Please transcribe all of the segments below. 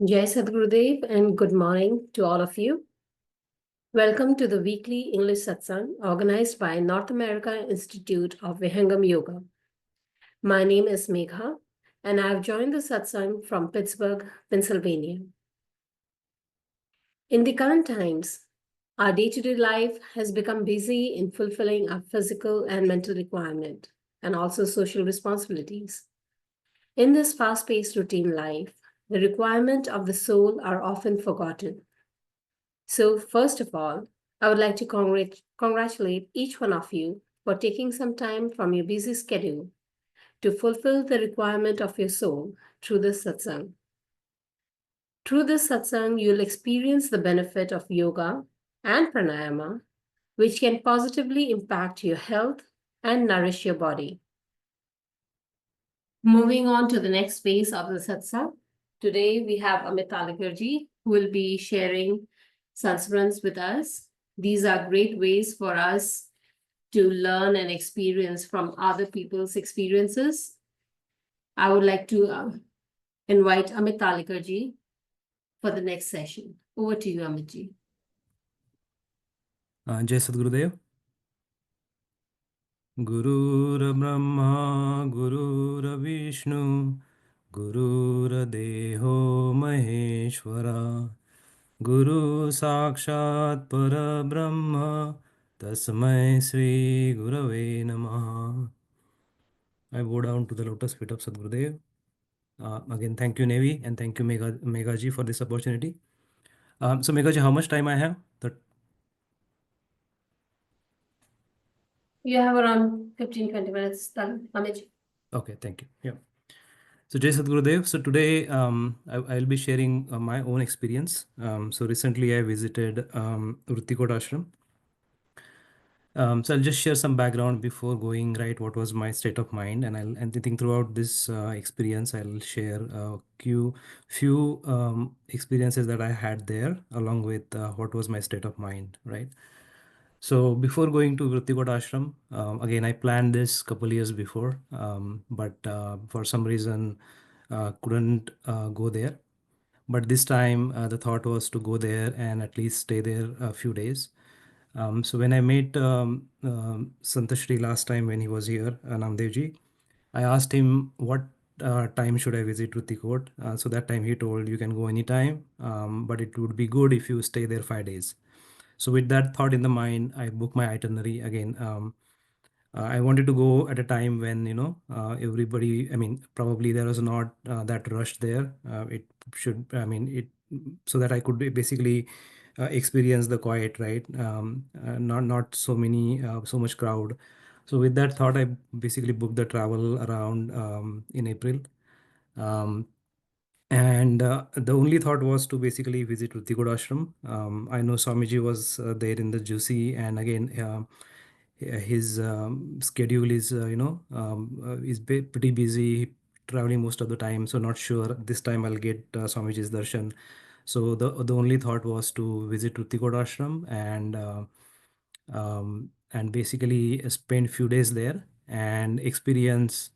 Jai Sadgurudeo and good morning to all of you. Welcome to the weekly English Satsang organized by North America Institute of Vihangam Yoga. My name is Megha and I have joined the Satsang from Pittsburgh, Pennsylvania. In the current times, our day-to-day life has become busy in fulfilling our physical and mental requirement and also social responsibilities. In this fast-paced routine life, the requirement of the soul are often forgotten. So, first of all, I would like to congratulate each one of you for taking some time from your busy schedule to fulfill the requirement of your soul through this satsang. Through this satsang, you'll experience the benefit of yoga and pranayama, which can positively impact your health and nourish your body. Moving on to the next phase of the satsang, today we have Amit Talakirji, who will be sharing sanskrits with us. These are great ways for us to learn and experience from other people's experiences. I would like to invite Amit Talakirji for the next session. Over to you, Amitji. Jai Sadgurudeo. Gurur Brahma, Gurur Vishnu, Gurur Deho Maheshwara, Guru Sakshat Para Brahma, Tasmai Sri Gurave Namaha. I bow down to the lotus feet of Sadgurudeo. Again, thank you, NAIVY, and thank you, Megha ji, for this opportunity. So, Megha ji, how much time I have? You have around 15-20 minutes done, Amitji. Okay, thank you. Yeah. So, Jai Sadgurudeo. So, today I'll be sharing my own experience. So, recently I visited Vrittikot Ashram. So, I'll just share some background before going right. What was my state of mind, and I think throughout this experience, I'll share a few experiences that I had there, along with what was my state of mind, right? So before going to Vrittikot Ashram, again, I planned this couple years before, but for some reason couldn't go there. But this time the thought was to go there and at least stay there a few days. So when I met Santashri last time when he was here, Namdevji, I asked him what time should I visit Vrittikot. So that time he told you can go anytime, but it would be good if you stay there 5 days. So with that thought in the mind, I booked my itinerary again. I wanted to go at a time when everybody. I mean, probably there was not that rush there. It should. I mean, it so that I could basically experience the quiet, right? Not so many so much crowd. So with that thought, I basically booked the travel around in April. Um, and the only thought was to basically visit Vrittikot Ashram. I know Swamiji was there in the juicy, and again, his schedule is pretty busy, traveling most of the time. So not sure this time I'll get Swamiji's darshan. So the only thought was to visit Vrittikot Ashram and basically spend few days there and experience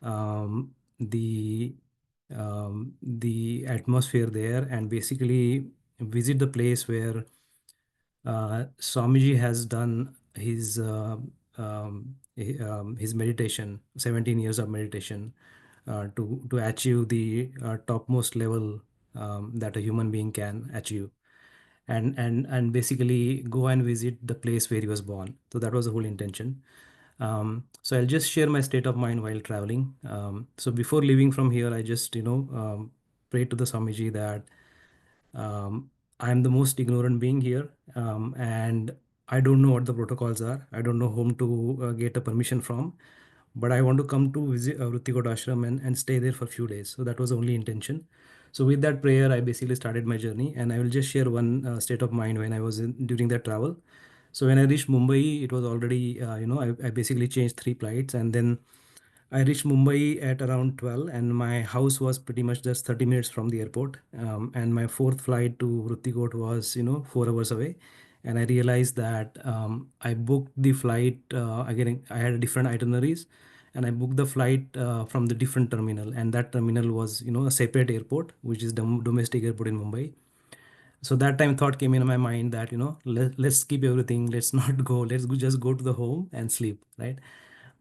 um, the the atmosphere there and basically visit the place where Swamiji has done his meditation, 17 years of meditation, to achieve the topmost level that a human being can achieve, and basically go and visit the place where he was born. So that was the whole intention. So I'll just share my state of mind while traveling. So before leaving from here, I just prayed to the Swamiji that I'm the most ignorant being here, and I don't know what the protocols are. I don't know whom to get a permission from, but I want to come to visit Vrittikot Ashram and stay there for a few days. So that was the only intention. So with that prayer, I basically started my journey, and I will just share one state of mind when I was during that travel. So when I reached Mumbai, it was already I basically changed 3 flights, and then I reached Mumbai at around 12, and my house was pretty much just 30 minutes from the airport. And my fourth flight to Vrittikot was 4 hours away. And I realized that I booked the flight again. I had different itineraries, and I booked the flight from the different terminal, and that terminal was, a separate airport, which is the domestic airport in Mumbai. So that time thought came in my mind that, let's skip everything, let's not go, just go to the home and sleep, right?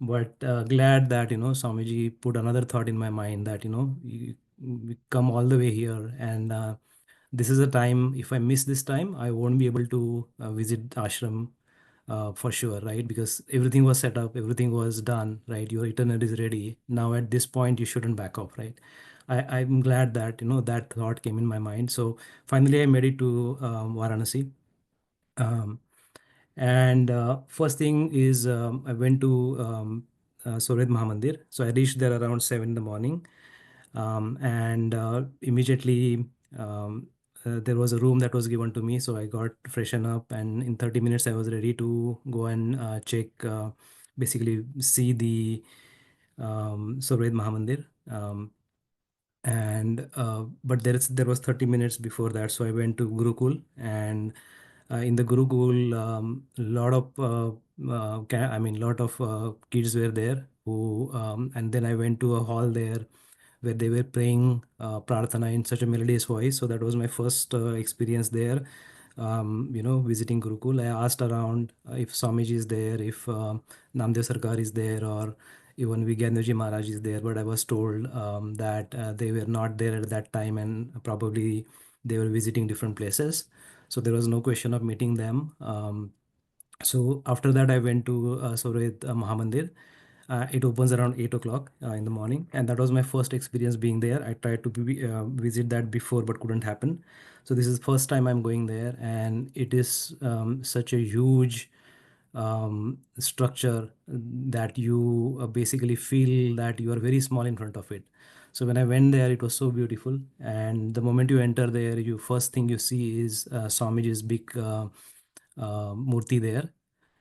But glad that, Swamiji put another thought in my mind that, we come all the way here, and this is a time, if I miss this time, I won't be able to visit ashram for sure, right? Because everything was set up, everything was done, right? Your itinerary is ready. Now at this point, you shouldn't back off, right? I'm glad that, that thought came in my mind. So finally, I made it to Varanasi. Um, and first thing is, I went to Sured Mahamandir. So I reached there around 7 in the morning. And immediately, there was a room that was given to me. So I got freshen up, and in 30 minutes, I was ready to go and check, basically see the Sured Mahamandir. And but there was 30 minutes before that, so I went to Gurukul. And in the Gurukul, lot of lot of kids were there who, and then I went to a hall there where they were praying prarthana in such a melodious voice. So that was my first experience there. Visiting Gurukul, I asked around if Swamiji is there, if Namdev Sarkar is there, or even Vihangam Maharaj is there, but I was told that they were not there at that time, and probably they were visiting different places. So there was no question of meeting them. So after that, I went to Soret Mahamandir. It opens around 8 o'clock in the morning, and that was my first experience being there. I tried to visit that before, but couldn't happen. So this is the first time I'm going there, and it is such a huge structure that you basically feel that you are very small in front of it. So when I went there, it was so beautiful. And the moment you enter there, you first thing you see is Swamiji's big murti there,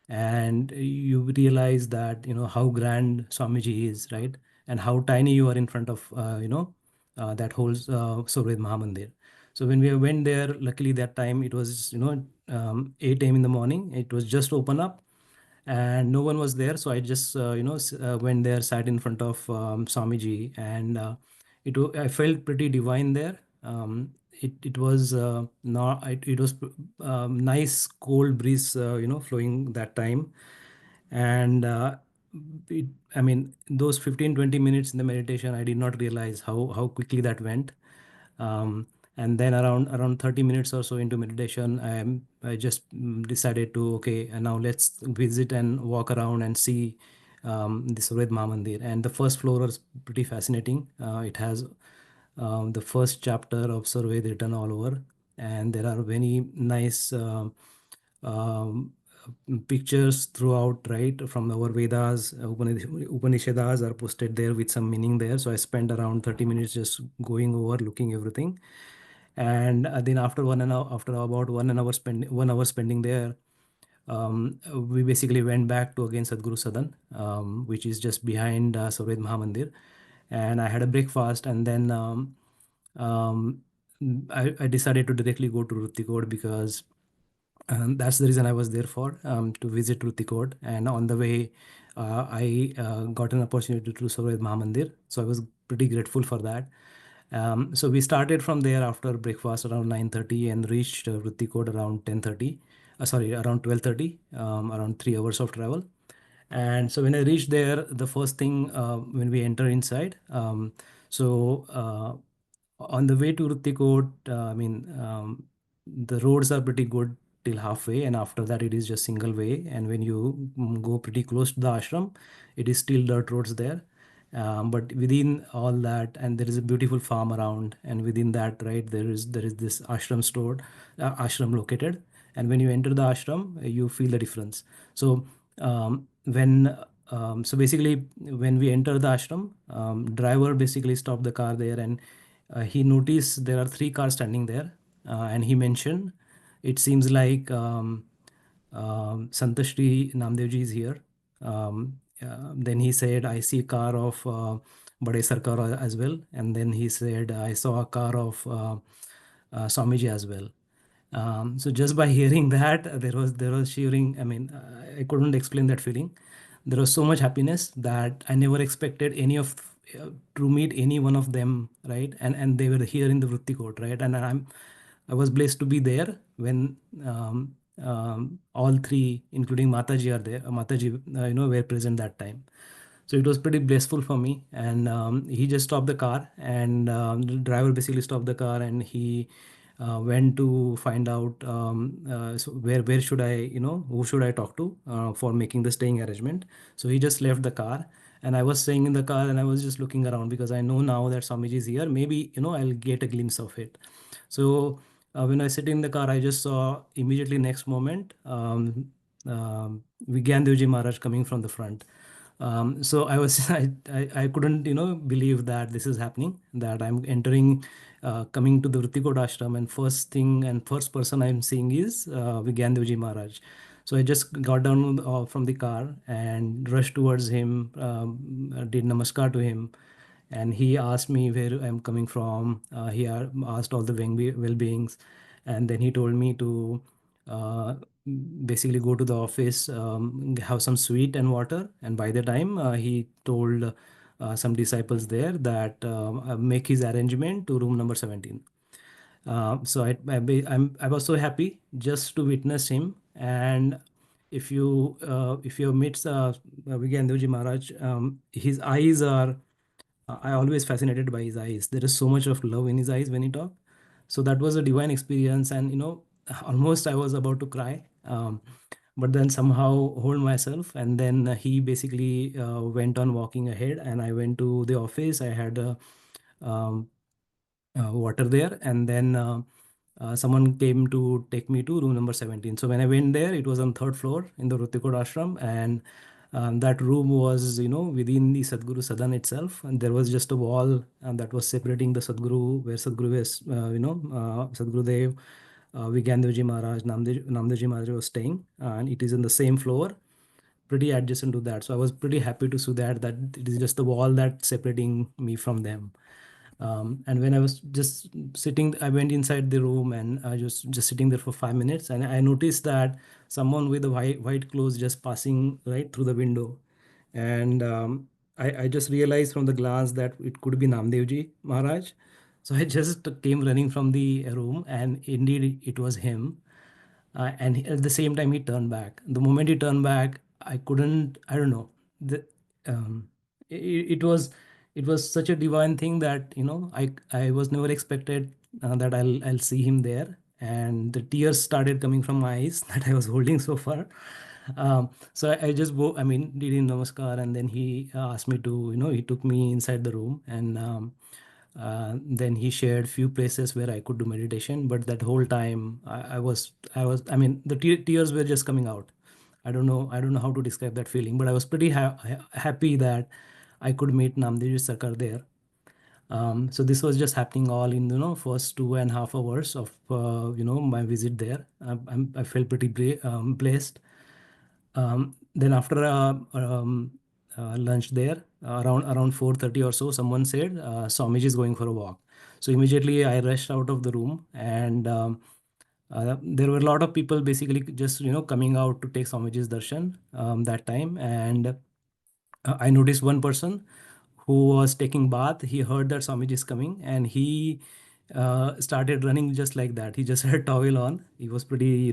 and you realize that, how grand Swamiji is, right? And how tiny you are in front of that whole Surved Mahamandir. So when we went there, luckily that time it was 8 a.m. in the morning. It was just open up, and no one was there. So I just went there, sat in front of Swamiji, and I felt pretty divine there. It was not it was nice cold breeze flowing that time. And it, I mean, those 15-20 minutes in the meditation, I did not realize how quickly that went. And then around 30 minutes or so into meditation, I just decided to, okay, and now let's visit and walk around and see the Sured Mahamandir. And the first floor was pretty fascinating. It has the first chapter of Surved written all over, and there are very nice um, pictures throughout, right, from our Vedas. Upanishads are posted there with some meaning there. So I spent around 30 minutes just going over, looking everything. And then after after about 1 hour spending there, we basically went back to again Sadguru Sadan, which is just behind Surved Mahamandir. And I had a breakfast, and then um, I decided to directly go to Rutikod, because that's the reason I was there for, to visit Rutikod. And on the way, I got an opportunity to serve at Mahamandir. So I was pretty grateful for that. So we started from there after breakfast around 9:30 and reached Rutikod around 10:30. Sorry, around 12:30, around 3 hours of travel. And so when I reached there, the first thing when we enter inside, so on the way to Rutikot, the roads are pretty good till halfway, and after that it is just single way. And when you go pretty close to the ashram, it is still dirt roads there. But within all that, and there is a beautiful farm around, and within that, right, there is this ashram stored, ashram located. And when you enter the ashram, you feel the difference. So when so basically when we enter the ashram, driver basically stopped the car there, and he noticed there are three cars standing there, and he mentioned, it seems like Santashri Namdevji is here. Then he said, I see a car of Bade Sarkar as well. And then he said, I saw a car of Swamiji as well. So just by hearing that, there was shivering. I mean, I couldn't explain that feeling. there was so much happiness that I never expected any of to meet any one of them, right? And they were here in the Vritti court, right? And I was blessed to be there when all three, including Mataji, are there. Mataji, were present that time. So it was pretty blissful for me. And he just stopped the car, and the driver basically stopped the car, and he went to find out so where should I, who should I talk to for making the staying arrangement. So he just left the car, and I was staying in the car, and I was just looking around because I know now that Swamiji is here. Maybe I'll get a glimpse of it. So when I sit in the car, I just saw immediately next moment Vigyan Devji Maharaj coming from the front. So I was I couldn't believe that this is happening, that I'm entering coming to the Vritikot ashram, and first thing and first person I'm seeing is Vigyan Devji Maharaj. So I just got down from the car and rushed towards him, did namaskar to him, and he asked me where I'm coming from. He asked all the well-beings, and then he told me to uh, basically go to the office, have some sweet and water. And by the time he told some disciples there that make his arrangement to room number 17. So I was so happy just to witness him. And if you meet Vigyan Devji Maharaj, his eyes are I always fascinated by his eyes. There is so much of love in his eyes when he talk. So that was a divine experience, and almost I was about to cry. But then somehow hold myself, and then he basically went on walking ahead, and I went to the office. I had um, water there, and then someone came to take me to room number 17. So when I went there, it was on third floor in the Rutikod ashram, and that room was within the Sadguru Sadan itself, and there was just a wall that was separating the Sadguru, where Sadguru was Sadgurudev, Vigyandev Maharaj, Namdevji Maharaj was staying, and it is in the same floor, pretty adjacent to that. So I was pretty happy to see that it is just the wall that's separating me from them. And when I was just sitting, I went inside the room, and I just sitting there for 5 minutes, and I noticed that someone with a white clothes just passing right through the window, and I just realized from the glance that it could be Namdevji Maharaj. So I just came running from the room, and indeed it was him. And at the same time he turned back. The moment he turned back, I couldn't, I don't know, the, um, it was such a divine thing that I was never expected that I'll see him there, and the tears started coming from my eyes that I was holding so far. So I just I mean, did him namaskar, and then he asked me to, he took me inside the room, and then he shared few places where I could do meditation. But that whole time, I mean, the tears were just coming out. I don't know how to describe that feeling, but I was pretty happy that I could meet Namdev Sarkar there. So this was just happening all in first 2.5 hours of my visit there. I felt pretty blessed. Then after lunch there, around 4:30 or so, someone said Swamiji is going for a walk. So immediately I rushed out of the room, and there were a lot of people basically just coming out to take Swamiji's darshan that time. And I noticed one person who was taking bath. He heard that Swamiji is coming, and he started running just like that. He just had a towel on. He was pretty,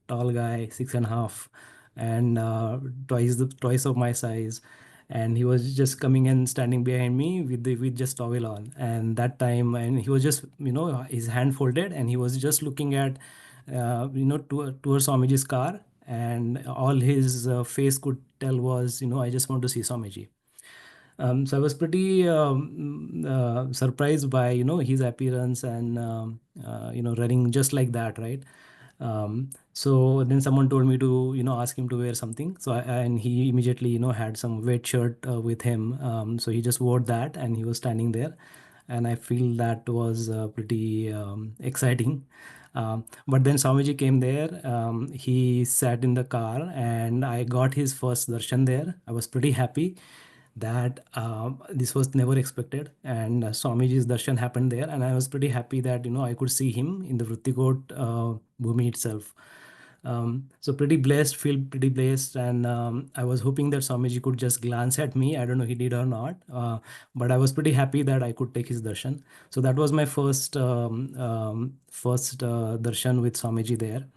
tall guy, 6.5, and twice of my size. And he was just coming and standing behind me with just towel on. And that time, and he was just, his hand folded, and he was just looking at, towards Swamiji's car, and all his face could tell was, I just want to see Swamiji. So I was pretty surprised by his appearance, and running just like that, right? So then someone told me to ask him to wear something. So and he immediately had some wet shirt with him. So he just wore that, and he was standing there, and I feel that was pretty exciting. But then Swamiji came there. He sat in the car, and I got his first darshan there. I was pretty happy that this was never expected, and Swamiji's darshan happened there, and I was pretty happy that I could see him in the Vrittikot Bhumi itself. So pretty blessed, feel pretty blessed, and I was hoping that Swamiji could just glance at me. I don't know he did or not, but I was pretty happy that I could take his darshan. So that was my first darshan with Swamiji there.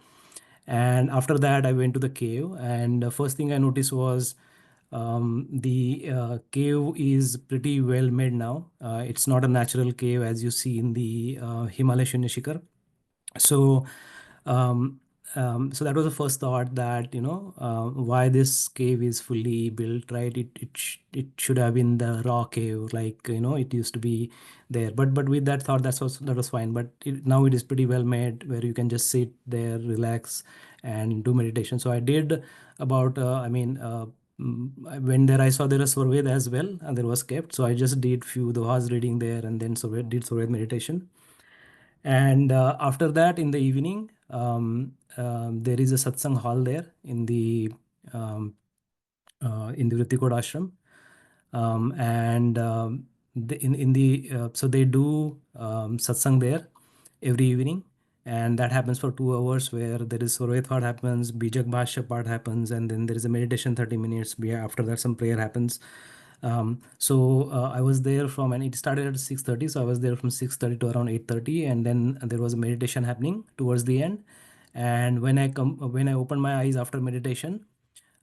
And after that, I went to the cave, and the first thing I noticed was the cave is pretty well made now. It's not a natural cave as you see in the Himalaya Shunyashikar. So um, so that was the first thought, that why this cave is fully built, right? It should have been the raw cave, like it used to be there. But with that thought, that was fine. But now it is pretty well made, where you can just sit there, relax, and do meditation. So I did about I went there. I saw there was Surved as well, and there was kept. So I just did few dohas reading there, and then did Surved meditation. And after that, in the evening, there is a satsang hall there um, in the Ritikod ashram, and in the so they do satsang there every evening, and that happens for 2 hours, where there is Survey part happens, Bijak Bhashya part happens, and then there is a meditation 30 minutes. After that, some prayer happens. I was there from, and it started at 6:30, so I was there from 6:30 to around 8:30, and then there was a meditation happening towards the end. And when I opened my eyes after meditation,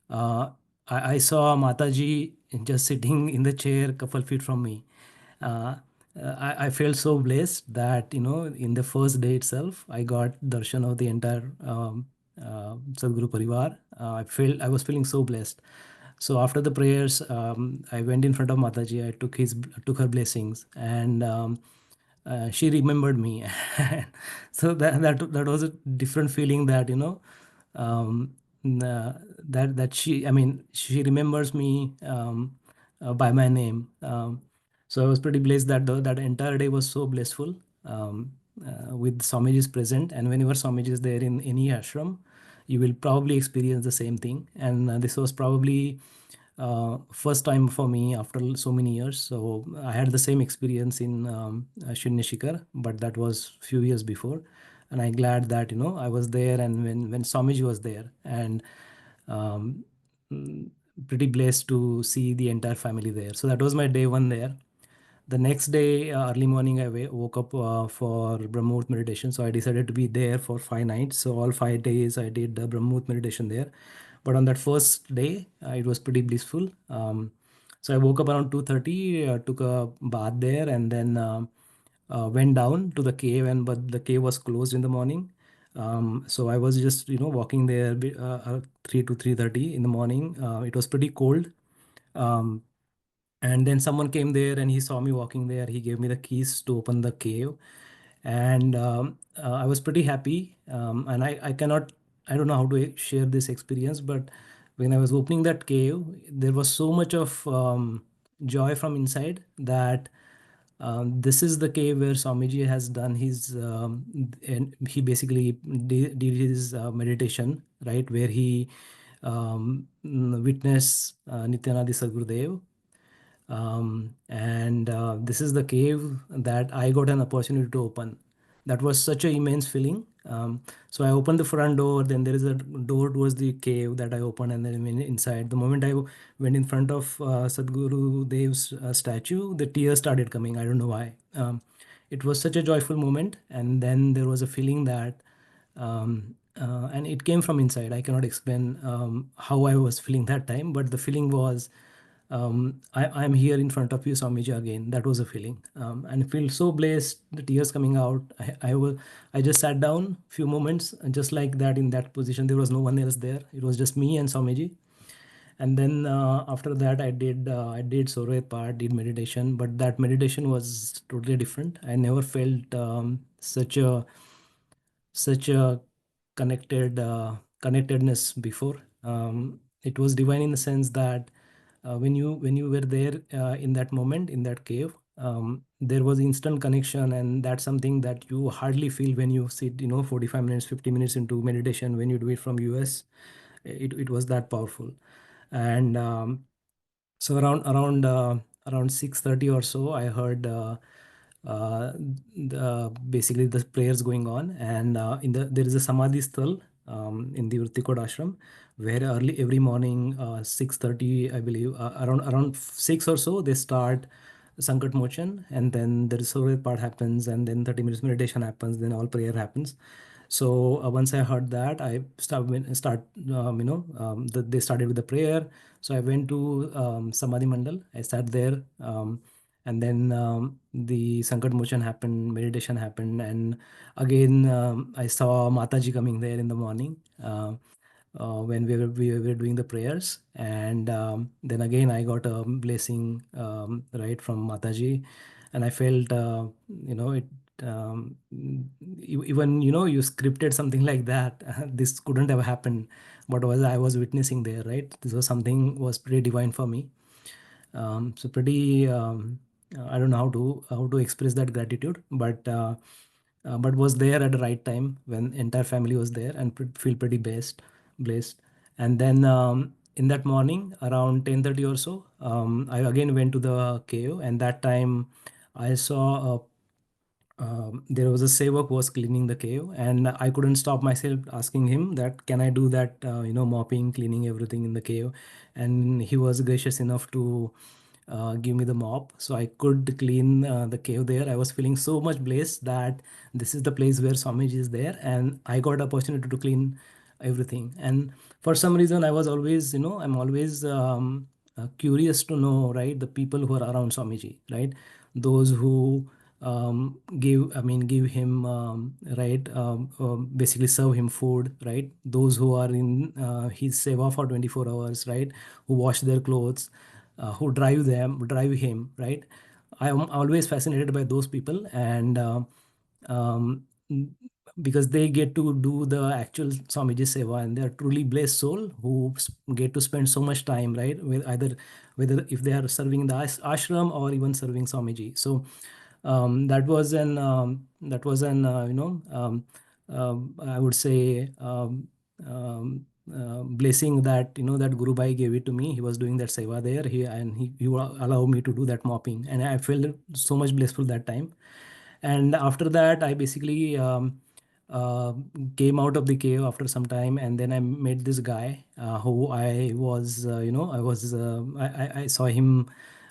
uh, I saw Mataji just sitting in the chair a couple feet from me. Uh, I felt so blessed that in the first day itself I got darshan of the entire Sadguru Parivar. I was feeling so blessed. So after the prayers, I went in front of Mataji. I took her blessings, and she remembered me. So that was a different feeling, that that she remembers me by my name. So I was pretty blessed that that entire day was so blissful, with Swamiji's present. And whenever Swamiji is there in any ashram, you will probably experience the same thing. And this was probably first time for me after so many years. So I had the same experience in Shunya Shikar, but that was few years before. And I'm glad that I was there, and when Swamiji was there, and um, mm, pretty blessed to see the entire family there. So that was my day one there. The next day, early morning, I woke up for Brahmut meditation. So I decided to be there for 5 nights. So all 5 days I did the Brahmut meditation there. But on that first day, it was pretty blissful. So I woke up around 2:30, took a bath there, and then went down to the cave. But the cave was closed in the morning. So I was just walking there 3 to 3:30 in the morning. It was pretty cold. Um, and then someone came there, and he saw me walking there. He gave me the keys to open the cave, and I was pretty happy. And I don't know how to share this experience, but when I was opening that cave, there was so much of joy from inside, that this is the cave where Swamiji has done his, and he basically did his meditation, right, where he witnessed Nityanadi Sadgurudeo. And this is the cave that I got an opportunity to open. That was such an immense feeling. So I opened the front door, then there is a door towards the cave that I opened, and then I went inside. The moment I went in front of Sadhguru Dev's statue, the tears started coming. I don't know why. It was such a joyful moment, and then there was a feeling that, and it came from inside. I cannot explain how I was feeling that time, but the feeling was, I'm here in front of you, Swamiji, again. That was a feeling, and I feel so blessed. The tears coming out. I just sat down few moments, and just like that, in that position, there was no one else there. It was just me and Swamiji. And then after that, I did Sorvet part, did meditation, but that meditation was totally different. I never felt such a connectedness before. It was divine in the sense that when you were there in that moment in that cave, there was instant connection, and that's something that you hardly feel when you sit 45 minutes, 50 minutes into meditation. When you do it from US, it was that powerful. And so around 6:30 or so, I heard basically the prayers going on, and there is a samadhi sthal in the Urtikod ashram, where early every morning, 6:30, I believe, around 6 or so, they start Sankat Mochan, and then the Surya part happens, and then 30 minutes meditation happens, then all prayer happens. So once I heard that, I they started with the prayer. So I went to Samadhi Mandal. I sat there, and then the Sankat Mochan happened, meditation happened, and again I saw Mataji coming there in the morning. When we were doing the prayers, and then again I got a blessing, right, from Mataji, and I felt it, even you scripted something like that. This couldn't have happened, but was I was witnessing there, right? This was something was pretty divine for me. So pretty, I don't know how to express that gratitude, but was there at the right time when entire family was there, and feel pretty blessed. And then in that morning around 10:30 or so, I again went to the cave, and that time I saw there was a sevak was cleaning the cave, and I couldn't stop myself asking him that can I do that, mopping, cleaning everything in the cave. And he was gracious enough to give me the mop, so I could clean the cave there. I was feeling so much blessed that this is the place where Swamiji is there, and I got opportunity to clean everything. And for some reason, I was always, I'm always curious to know, right, the people who are around Swamiji, right, those who give him, right, basically serve him food, right, those who are in his seva for 24 hours, right, who wash their clothes, who drive him, right. I am always fascinated by those people, and um, because they get to do the actual Swamiji seva, and they are truly blessed soul who get to spend so much time, right, with either whether if they are serving the ashram or even serving Swamiji. So that was an I would say blessing that that Guru Bhai gave it to me. He was doing that seva there. He will allow me to do that mopping, and I felt so much blissful that time. And after that, I basically uh, came out of the cave after some time, and then I met this guy who I was I saw him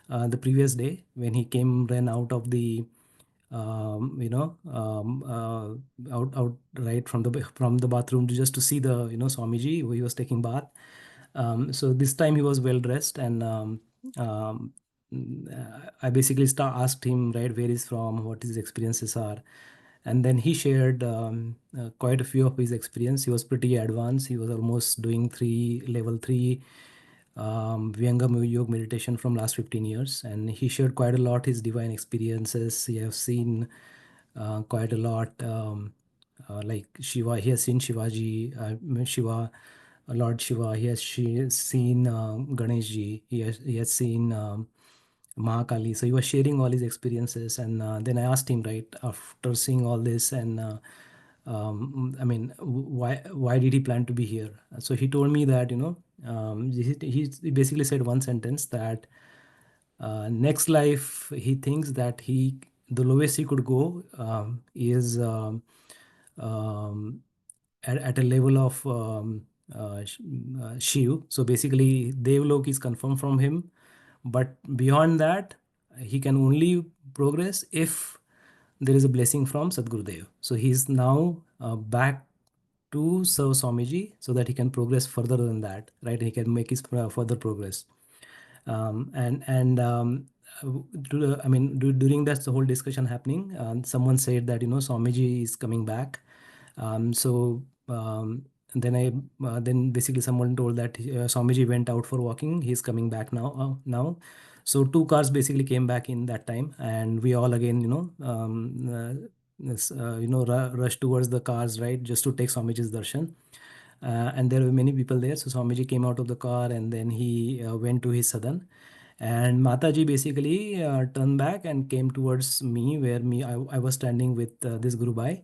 the previous day when he ran out of the out right from the bathroom just to see the Swamiji who he was taking bath. So this time he was well dressed, and I basically asked him, right, where he's from, what his experiences are, and then he shared quite a few of his experience. He was pretty advanced. He was almost doing level three Vihangam Yoga meditation from last 15 years, and he shared quite a lot his divine experiences. He has seen quite a lot, like Shiva. He has seen Shivaji, Shiva, Lord Shiva. He has seen Ganeshji. He has seen Mahakali. So he was sharing all his experiences, and then I asked him, right, after seeing all this, and I mean, why did he plan to be here? So he told me that he basically said one sentence that next life he thinks that the lowest he could go is um, at a level of Shiv. So basically, Devlok is confirmed from him, but beyond that, he can only progress if there is a blessing from Sadgurudeo. So he's now back to serve Swamiji so that he can progress further than that, right? He can make his further progress. And I mean, during that the whole discussion happening, someone said that Swamiji is coming back. So then then basically someone told that Swamiji went out for walking. He's coming back now. So two cars basically came back in that time, and we all again rushed towards the cars, right, just to take Swamiji's darshan. And there were many people there. So Swamiji came out of the car, and then he went to his sadan. And Mataji basically turned back and came towards me, where I was standing with this Guru Bhai.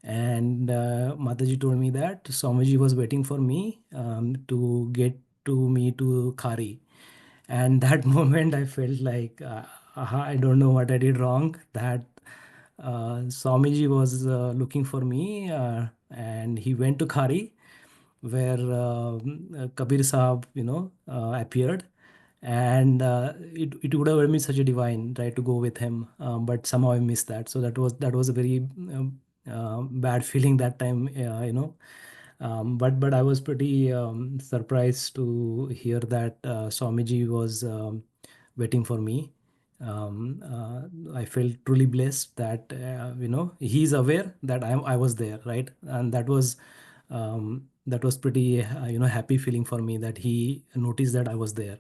And Mataji told me that Swamiji was waiting for me to get to me to Khari. And that moment I felt like, I don't know what I did wrong, that Swamiji was looking for me, and he went to Khari. where Kabir Saab, appeared, and it would have been such a divine, right, to go with him, but somehow I missed that. So that was a very bad feeling that time, but I was pretty surprised to hear that Swamiji was waiting for me. I felt truly blessed that he's aware that I was there, right, and that was pretty happy feeling for me that he noticed that I was there.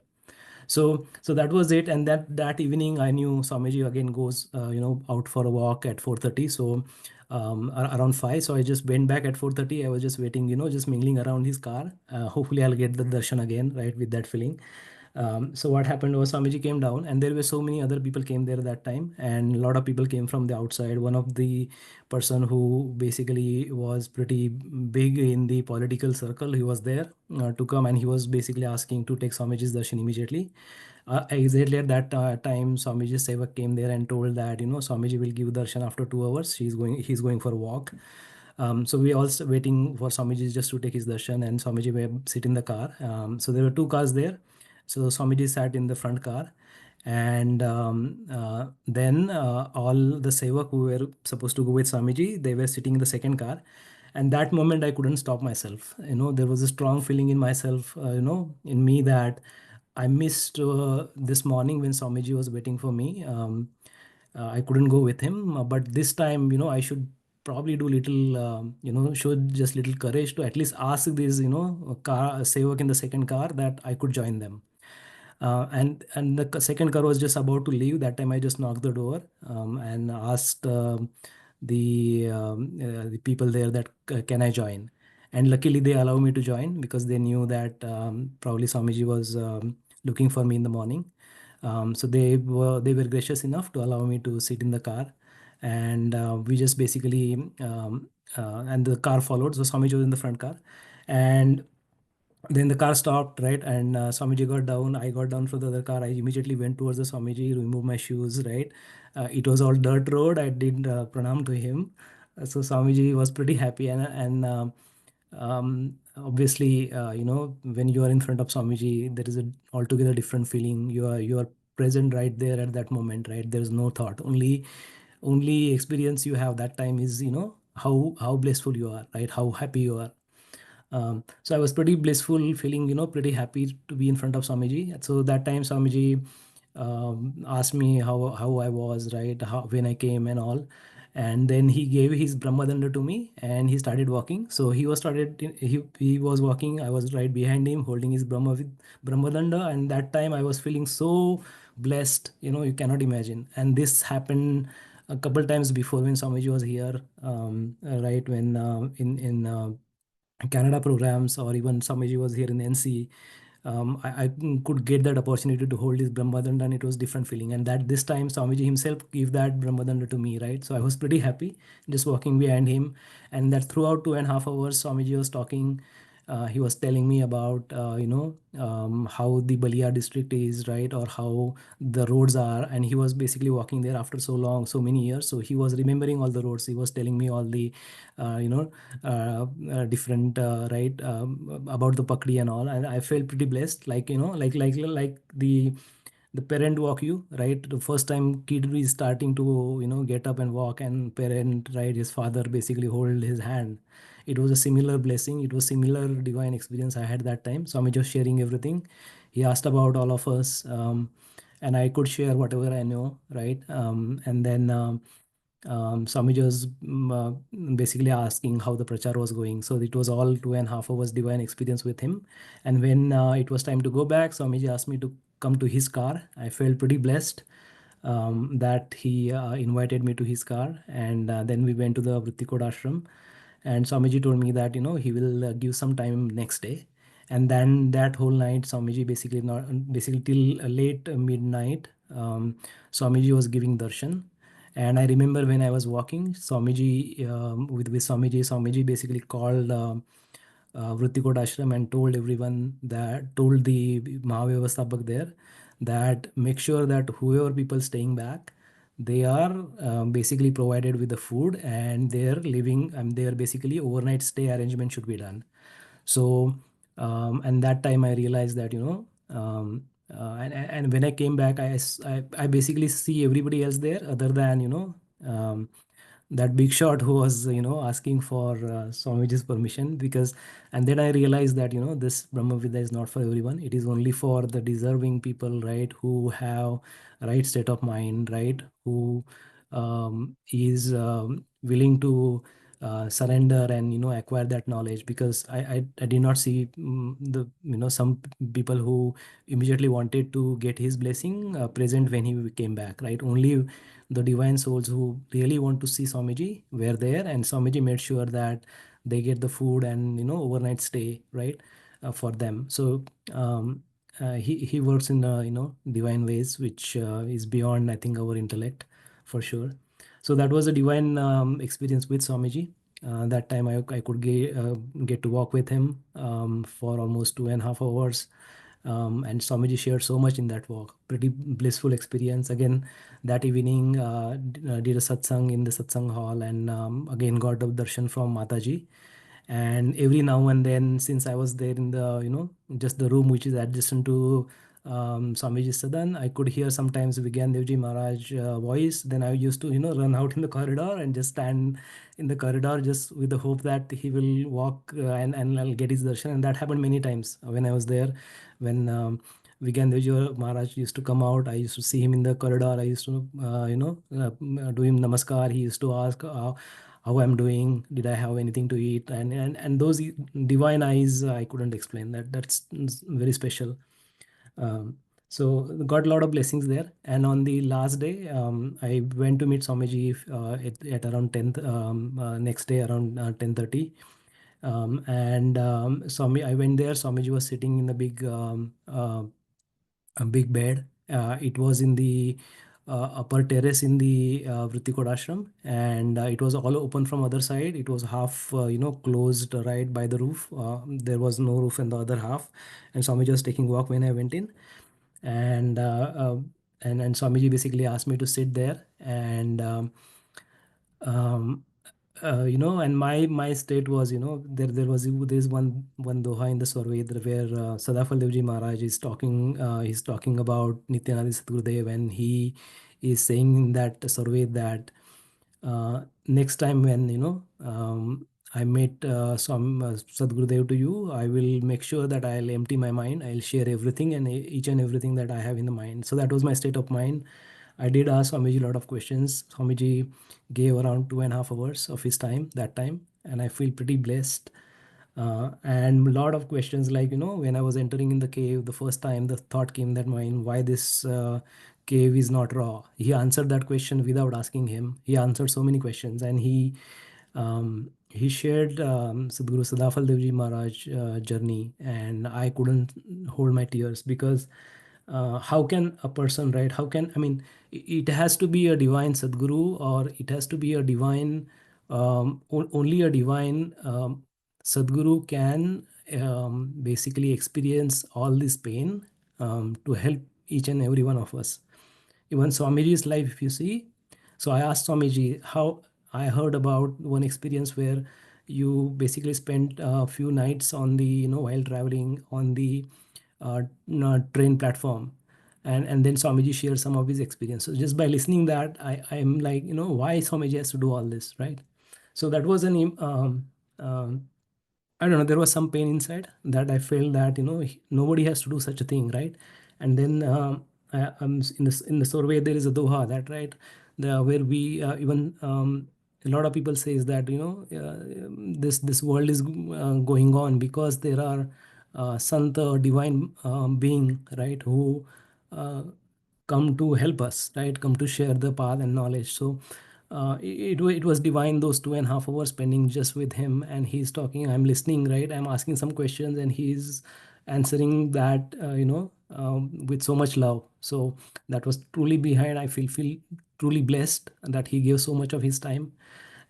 So that was it, and that evening I knew Swamiji again goes out for a walk at 4:30. So around 5, so I just went back at 4:30. I was just waiting, just mingling around his car. Hopefully I'll get the darshan again, right, with that feeling. So what happened was Swamiji came down, and there were so many other people came there that time, and a lot of people came from the outside. One of the person who basically was pretty big in the political circle, he was there to come, and he was basically asking to take Swamiji's darshan immediately. Exactly at that time, Swamiji's sevak came there and told that Swamiji will give darshan after 2 hours. He's going for a walk. So we all waiting for Swamiji just to take his darshan, and Swamiji will sit in the car. So there were two cars there. So Swamiji sat in the front car, and then all the sevak who were supposed to go with Swamiji, they were sitting in the second car. And that moment, I couldn't stop myself. There was a strong feeling in myself, in me, that I missed this morning when Swamiji was waiting for me. I couldn't go with him, but this time, I should probably do little, show just little courage to at least ask this, car sevak in the second car that I could join them. And the second car was just about to leave. That time I just knocked the door and asked the people there that can I join. And luckily they allowed me to join because they knew that probably Swamiji was looking for me in the morning. So they were gracious enough to allow me to sit in the car, and we just basically and the car followed. So Swamiji was in the front car, and then the car stopped, right? And Swamiji got down. I got down from the other car. I immediately went towards the Swamiji, removed my shoes, right? It was all dirt road. I did pranam to him. So Swamiji was pretty happy. And obviously, when you are in front of Swamiji, there is a altogether different feeling. You are present right there at that moment, right? There is no thought. Only experience you have that time is, how blissful you are, right? How happy you are. So I was pretty blissful, feeling pretty happy to be in front of Swamiji. So that time Swamiji asked me how I was, right, how when I came and all, and then he gave his Brahmadanda to me, and he started walking. So he was walking. I was right behind him, holding his Brahmadanda, and that time I was feeling so blessed. You cannot imagine. And this happened a couple times before when Swamiji was here, right, when in Canada programs, or even Swamiji was here in NC. I could get that opportunity to hold his Brahmadanda, and it was different feeling. And that this time Swamiji himself gave that Brahmadanda to me, right? So I was pretty happy just walking behind him. And that throughout 2.5 hours, Swamiji was talking. He was telling me about how the Balia district is, right, or how the roads are. And he was basically walking there after so long, so many years. So he was remembering all the roads. He was telling me all the different right, about the pakri and all. And I felt pretty blessed, like like the parent walk you, right? The first time kid is starting to get up and walk, and parent, right, his father basically hold his hand. It was a similar blessing. It was similar divine experience I had that time. So I'm just sharing everything. He asked about all of us, and I could share whatever I know, right? And then Swamiji was basically asking how the prachar was going. So it was all 2.5 hours divine experience with him. And when it was time to go back, Swamiji asked me to come to his car. I felt pretty blessed that he invited me to his car. And then we went to the Vrittikod ashram. And Swamiji told me that, he will give some time next day. And then that whole night, Swamiji basically till late midnight, Swamiji was giving darshan. And I remember when I was walking, Swamiji, with Swamiji basically called Vrittikot Ashram and told everyone, that told the Mahavyavasthapak there, that make sure that whoever people staying back, they are basically provided with the food, and their living, and their basically overnight stay arrangement should be done. So and that time I realized that, and when I came back, I basically see everybody else there other than, that big shot who was, asking for Swamiji's permission. Because and then I realized that, this Brahma Vidya is not for everyone. It is only for the deserving people, right, who have right state of mind, right, who is willing to surrender and, acquire that knowledge. Because I did not see the, some people who immediately wanted to get his blessing present when he came back, right. Only the divine souls who really want to see Swamiji were there, and Swamiji made sure that they get the food and, overnight stay, right, for them. So he works in divine ways, which is beyond, I think, our intellect, for sure. So that was a divine experience with Swamiji. That time I could get to walk with him for almost 2.5 hours. And Swamiji shared so much in that walk. Pretty blissful experience. Again, that evening, did a satsang in the satsang hall, and again got a darshan from Mataji. And every now and then, since I was there in the, just the room which is adjacent to Swamiji's Sadan, I could hear sometimes Vigyan Devji Maharaj voice. Then I used to, run out in the corridor and just stand in the corridor, just with the hope that he will walk, and I'll get his darshan. And that happened many times when I was there. When Vigyan Devji Maharaj used to come out, I used to see him in the corridor. I used to, do him namaskar. He used to ask how I'm doing, did I have anything to eat, and those divine eyes, I couldn't explain. That's very special. So got a lot of blessings there. And on the last day, I went to meet Swamiji at around 10th, next day around 10:30. And Swami, I went there. Swamiji was sitting in the a big bed. It was in the upper terrace in the Vrittikod ashram, and it was all open from other side. It was half, closed right by the roof. There was no roof in the other half, and Swamiji was taking walk when I went in. And and Swamiji basically asked me to sit there. And um, and my state was, there's one doha in the Sarvedra where Sadafal Devji Maharaj is talking. He's talking about Nityanandi Sadgurudeo, when he is saying in that Sarved that next time when, I meet some Sadgurudev to you, I will make sure that I'll empty my mind. I'll share everything and each and everything that I have in the mind. So that was my state of mind. I did ask Swamiji a lot of questions. Swamiji gave around 2.5 hours of his time that time, and I feel pretty blessed. And a lot of questions, like, when I was entering in the cave the first time, the thought came that mind, why this cave is not raw. He answered that question without asking him. He answered so many questions, and he shared Sadhguru Sadafal Devji Maharaj journey, and I couldn't hold my tears. Because how can a person, right? How can, I mean, it has to be a divine Sadguru, or it has to be a divine, only a divine Sadguru can basically experience all this pain to help each and every one of us. Even Swamiji's life, if you see. So I asked Swamiji how. I heard about one experience where you basically spent a few nights on the, while traveling on the train platform. And then Swamiji shared some of his experiences. Just by listening that, I'm like, why Swamiji has to do all this, right? So that was I don't know, there was some pain inside that I felt that, nobody has to do such a thing, right? And then in the survey there is a doha that, right, where we even a lot of people says that, this world is going on because there are sant or divine being, right, who uh, come to help us, right, come to share the path and knowledge. So it was divine, those 2.5 hours spending just with him, and he's talking, I'm listening, right, I'm asking some questions, and he's answering that, with so much love. So that was truly behind, I feel truly blessed that he gave so much of his time.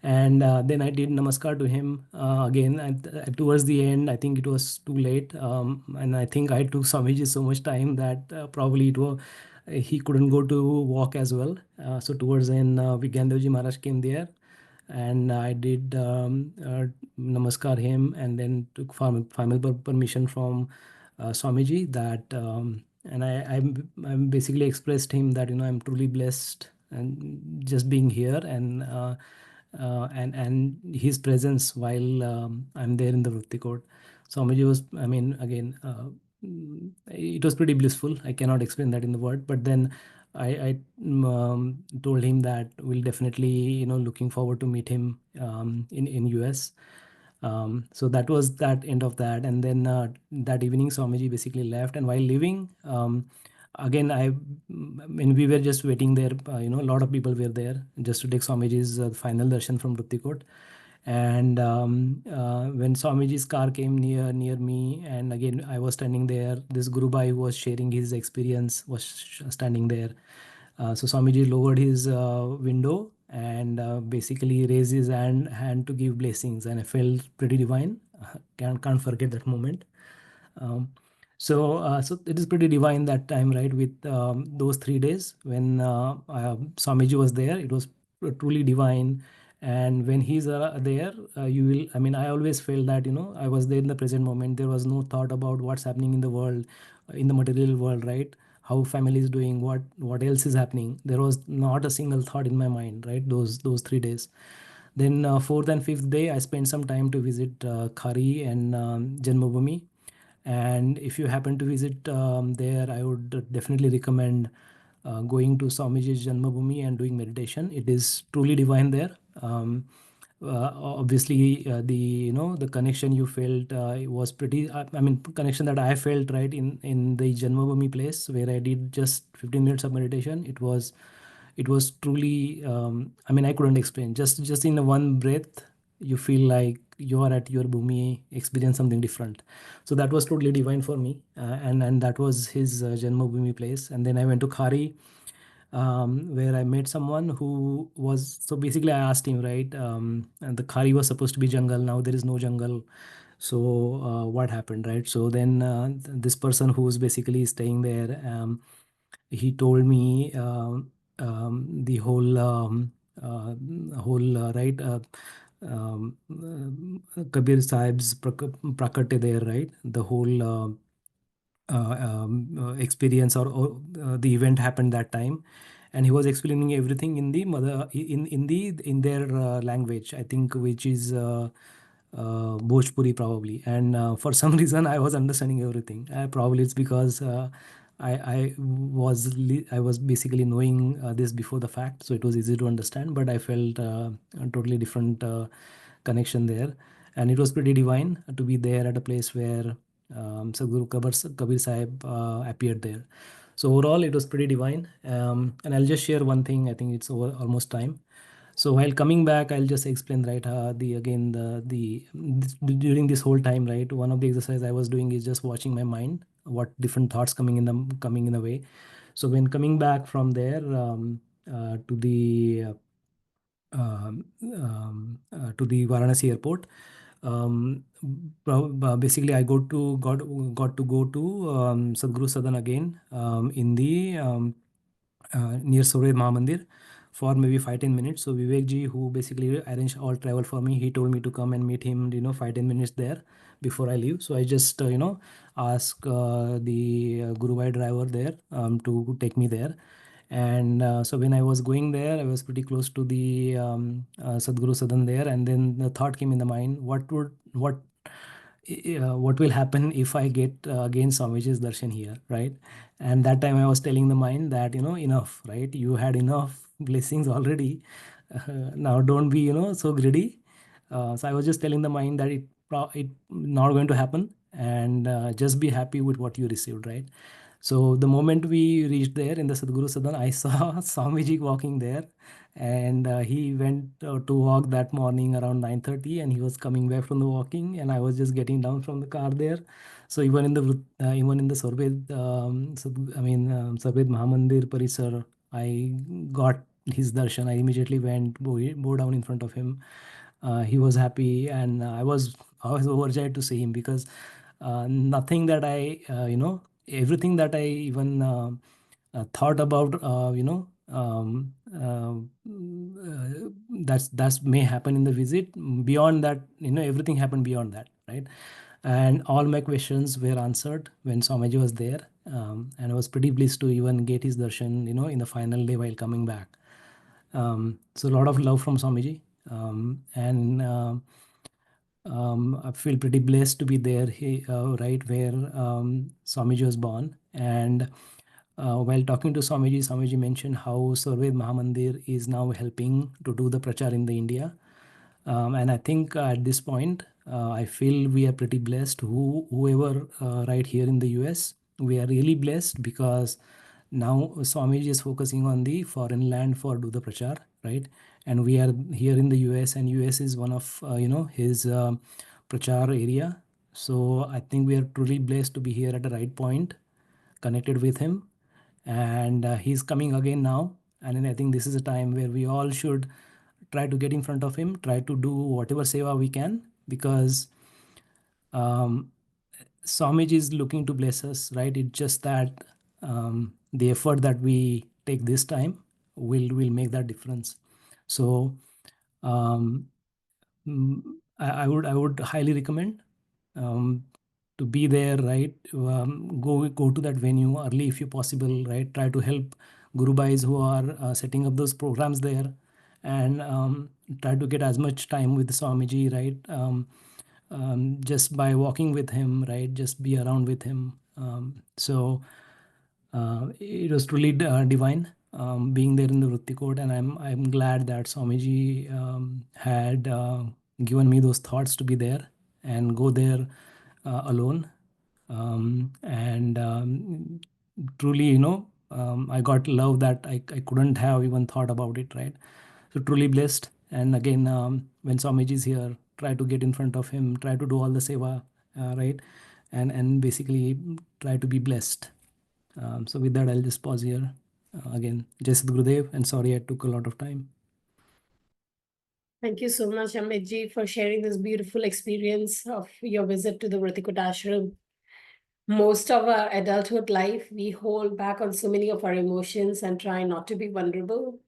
And then I did namaskar to him again. And towards the end, I think it was too late, and I think I took Swamiji so much time that probably it was he couldn't go to walk as well. So towards the end, Vigyan Devji Maharaj came there, and I did namaskar him, and then took final permission from Swamiji that, and I basically expressed him that, I'm truly blessed and just being here, and his presence while I'm there in the Vritti court. Swamiji was, I mean, again, it was pretty blissful. I cannot explain that in the word, but then I told him that we'll definitely, looking forward to meet him in US. So that was that end of that, and then that evening Swamiji basically left, and while leaving, again when we were just waiting there, a lot of people were there just to take Swamiji's final darshan from Ruttikot. And when Swamiji's car came near me, and again I was standing there, this Guru Bhai who was sharing his experience was standing there. So Swamiji lowered his window and basically raised his hand to give blessings, and I felt pretty divine. Can't forget that moment. Um, so it is pretty divine that time, right? With those 3 days when Swamiji was there, it was truly divine. And when he's there, you will. I mean, I always felt that, I was there in the present moment. There was no thought about what's happening in the world, in the material world, right? How family is doing, what else is happening. There was not a single thought in my mind, right? Those 3 days. Then fourth and fifth day, I spent some time to visit Khari and Janmabhoomi. And if you happen to visit there, I would definitely recommend going to Swamiji's Janmabhoomi and doing meditation. It is truly divine there. Obviously, the connection you felt was pretty. I mean, connection that I felt, right, in the Janmabhoomi place where I did just 15 minutes of meditation. It was truly. I mean, I couldn't explain. Just in the one breath, you feel like you are at your bhumi, experience something different. So that was totally divine for me, and that was his Janmabhoomi place. And then I went to Khari, where I met someone who was, so basically I asked him, right, and the Khari was supposed to be jungle, now there is no jungle. So what happened, right? So then this person who's basically staying there, he told me the whole right, Kabir Sahib's Prakate there, right? The whole experience, or the event happened that time, and he was explaining everything in the mother in their language, I think, which is Bhojpuri probably. And for some reason I was understanding everything. Probably it's because I was basically knowing this before the fact, so it was easy to understand. But I felt a totally different connection there, and it was pretty divine to be there at a place where Sadhguru Kabir Sahib appeared there. So overall, it was pretty divine. And I'll just share one thing. I think it's over almost time. So while coming back, I'll just explain, right, the again the this, during this whole time, right, one of the exercise I was doing is just watching my mind, what different thoughts coming in the way. So when coming back from there to the Varanasi airport. Basically, I got to go to Sadguru Sadan again, in the near Surya Mahamandir, for maybe 5-10 minutes. So Vivek ji, who basically arranged all travel for me, he told me to come and meet him, 5-10 minutes there before I leave. So I just ask the Guru Bhai driver there to take me there. And so when I was going there, I was pretty close to the Sadguru Sadan there, and then the thought came in the mind: what will happen if I get again Swamiji's darshan here, right? And that time I was telling the mind that, enough, right? You had enough blessings already. Now don't be, so greedy. So I was just telling the mind that it not going to happen, and just be happy with what you received, right? So the moment we reached there in the Sadguru Sadan, I saw Swamiji walking there, and he went to walk that morning around 9:30, and he was coming back from the walking, and I was just getting down from the car there. So even in the Sorbet, Sorbet Mahamandir Parisar, I got his darshan. I immediately went bow down in front of him. He was happy, and I was overjoyed to see him, because nothing that everything that I even thought about, that's may happen in the visit. Beyond that, everything happened beyond that, right? And all my questions were answered when Swamiji was there, and I was pretty pleased to even get his darshan, in the final day while coming back. So a lot of love from Swamiji, and I feel pretty blessed to be there, right where Swamiji was born. And while talking to Swamiji, Swamiji mentioned how Sarved Mahamandir is now helping to do the prachar in the India. And I think at this point, I feel we are pretty blessed. Whoever right here in the US, we are really blessed because now Swamiji is focusing on the foreign land for do the prachar, right? And we are here in the US, and US is one of his prachar area. So I think we are truly blessed to be here at the right point, connected with him, and he's coming again now. And then I think this is a time where we all should try to get in front of him, try to do whatever seva we can, because Swamiji is looking to bless us, right? It's just that the effort that we take this time will make that difference. So um, I would highly recommend um, to be there, right? Go to that venue early if you possible, right? Try to help Guru Bhais who are setting up those programs there, and try to get as much time with Swamiji, right? Just by walking with him, right? Just be around with him. It was truly divine being there in the Vritti Court, and I'm glad that Swamiji had given me those thoughts to be there and go there alone. And truly, I got love that I couldn't have even thought about it, right? So truly blessed. And again, when Swamiji is here, try to get in front of him, try to do all the seva, right? And basically try to be blessed. So with that, I'll just pause here. Again, Jai Sadgurudev, and sorry I took a lot of time. Thank you so much, Amitji, for sharing this beautiful experience of your visit to the Vritikut Ashram. Most of our adulthood life, we hold back on so many of our emotions and try not to be vulnerable.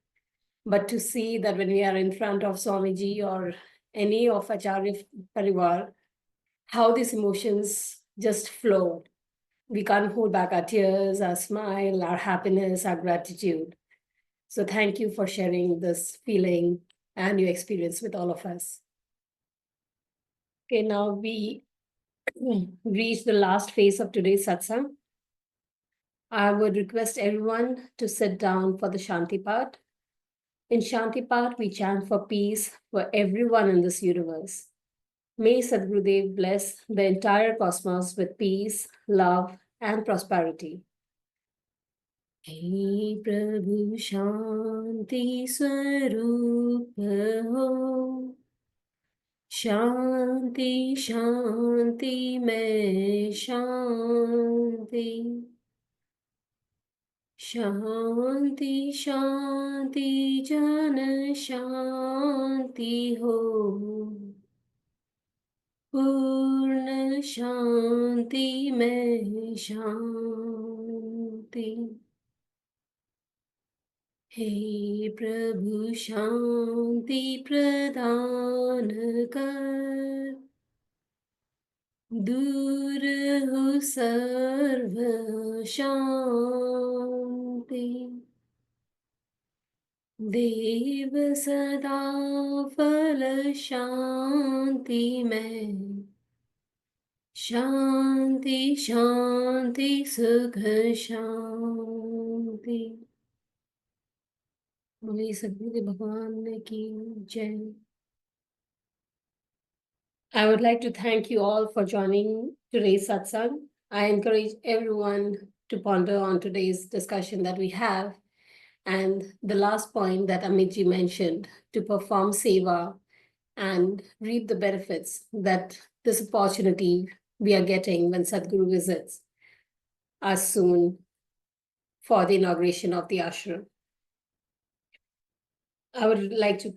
But to see that when we are in front of Swamiji or any of Acharya Parivar, how these emotions just flow. We can't hold back our tears, our smile, our happiness, our gratitude. So thank you for sharing this feeling and your experience with all of us. Okay, now we reach the last phase of today's satsang. I would request everyone to sit down for the Shanti part. In Shanti part, we chant for peace for everyone in this universe. May Sadgurudev bless the entire cosmos with peace, love, and prosperity. Hey Prabhu Shanti Swarup Ho, Shanti Shanti Mein Shanti, Shanti Shanti Jana Shanti Ho, Purna Shanti Mein Shanti. हे प्रभु शांति प्रदान कर, दूर हो सर्व शांति, देव सदा फल शांति में, शांति शांति सुख शांति। बोले सद्गुरु भगवान की जय। I would like to thank you all for joining today's satsang. I encourage everyone to ponder on today's discussion that we have. And the last point that Amitji mentioned, to perform seva and reap the benefits that this opportunity we are getting when Sadhguru visits us soon for the inauguration of the ashram. I would like to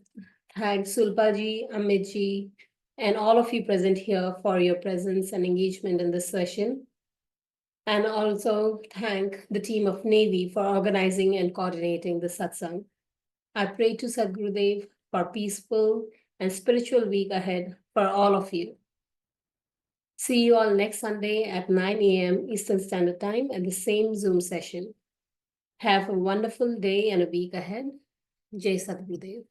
thank Sulpaji, Amitji, and all of you present here for your presence and engagement in this session. And also thank the team of NAIVY for organizing and coordinating the satsang. I pray to Sadgurudeo for peaceful and spiritual week ahead for all of you. See you all next Sunday at 9 a.m. Eastern Standard Time at the same Zoom session. Have a wonderful day and a week ahead. Jai Sadgurudeo.